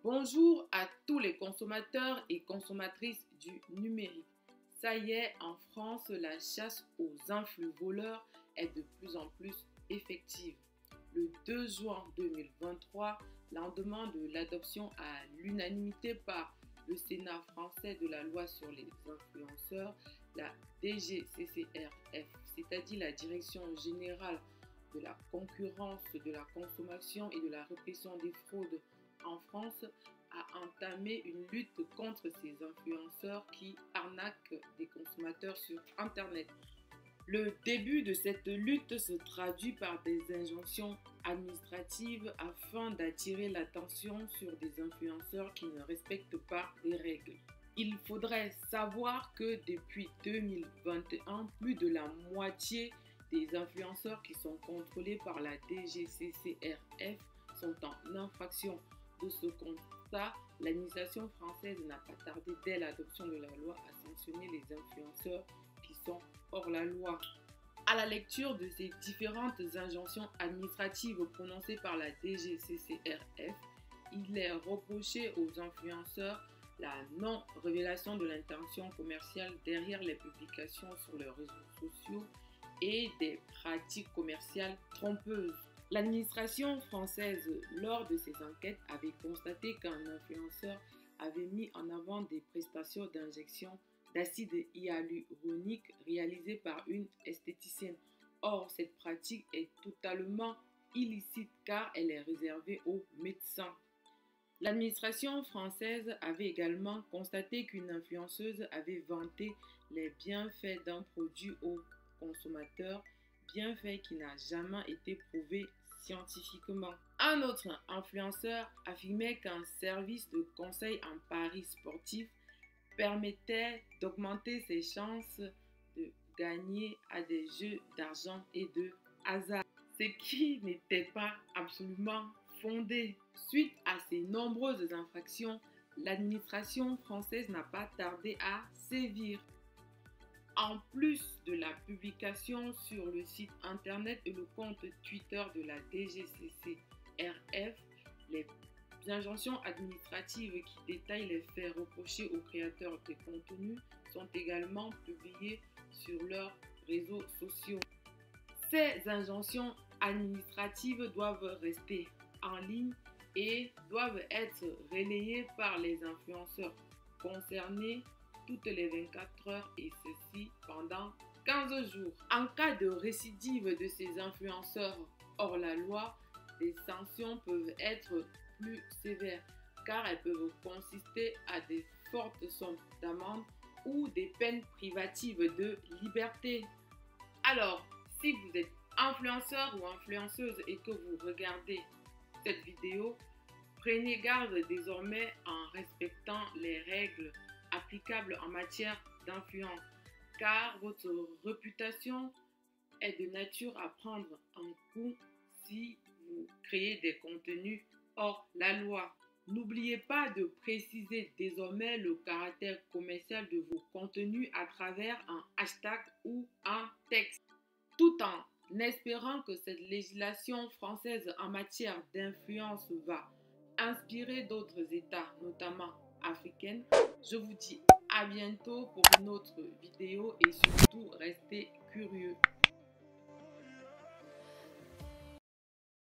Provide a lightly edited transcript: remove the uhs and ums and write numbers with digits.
Bonjour à tous les consommateurs et consommatrices du numérique. Ça y est, en France, la chasse aux influx voleurs est de plus en plus effective. Le 2 juin 2023, lendemain de l'adoption à l'unanimité par le Sénat français de la loi sur les influenceurs, la DGCCRF, c'est-à-dire la Direction générale de la concurrence, de la consommation et de la répression des fraudes en France, a entamé une lutte contre ces influenceurs qui arnaquent des consommateurs sur Internet. Le début de cette lutte se traduit par des injonctions administratives afin d'attirer l'attention sur des influenceurs qui ne respectent pas les règles. Il faudrait savoir que depuis 2021, plus de la moitié des influenceurs qui sont contrôlés par la DGCCRF sont en infraction. De ce constat, l'administration française n'a pas tardé dès l'adoption de la loi à sanctionner les influenceurs qui sont hors la loi. À la lecture de ces différentes injonctions administratives prononcées par la DGCCRF, il est reproché aux influenceurs la non-révélation de l'intention commerciale derrière les publications sur les réseaux sociaux et des pratiques commerciales trompeuses. L'administration française, lors de ses enquêtes, avait constaté qu'un influenceur avait mis en avant des prestations d'injection d'acide hyaluronique réalisées par une esthéticienne. Or, cette pratique est totalement illicite car elle est réservée aux médecins. L'administration française avait également constaté qu'une influenceuse avait vanté les bienfaits d'un produit aux consommateurs, bienfait qui n'a jamais été prouvé scientifiquement. Un autre influenceur affirmait qu'un service de conseil en paris sportif permettait d'augmenter ses chances de gagner à des jeux d'argent et de hasard, ce qui n'était pas absolument fondé. Suite à ces nombreuses infractions, l'administration française n'a pas tardé à sévir. En plus de la publication sur le site internet et le compte Twitter de la DGCCRF, les injonctions administratives qui détaillent les faits reprochés aux créateurs de contenus sont également publiées sur leurs réseaux sociaux. Ces injonctions administratives doivent rester en ligne et doivent être relayées par les influenceurs concernés toutes les 24 heures et ceci pendant 15 jours. En cas de récidive de ces influenceurs hors la loi, les sanctions peuvent être plus sévères car elles peuvent consister à des fortes sommes d'amende ou des peines privatives de liberté. Alors, si vous êtes influenceur ou influenceuse et que vous regardez cette vidéo, prenez garde désormais en respectant les règles applicables en matière d'influence, car votre réputation est de nature à prendre un coup si vous créez des contenus hors la loi. N'oubliez pas de préciser désormais le caractère commercial de vos contenus à travers un hashtag ou un texte. Tout en espérant que cette législation française en matière d'influence va inspirer d'autres États, notamment africains, je vous dis à bientôt pour une autre vidéo et surtout restez curieux.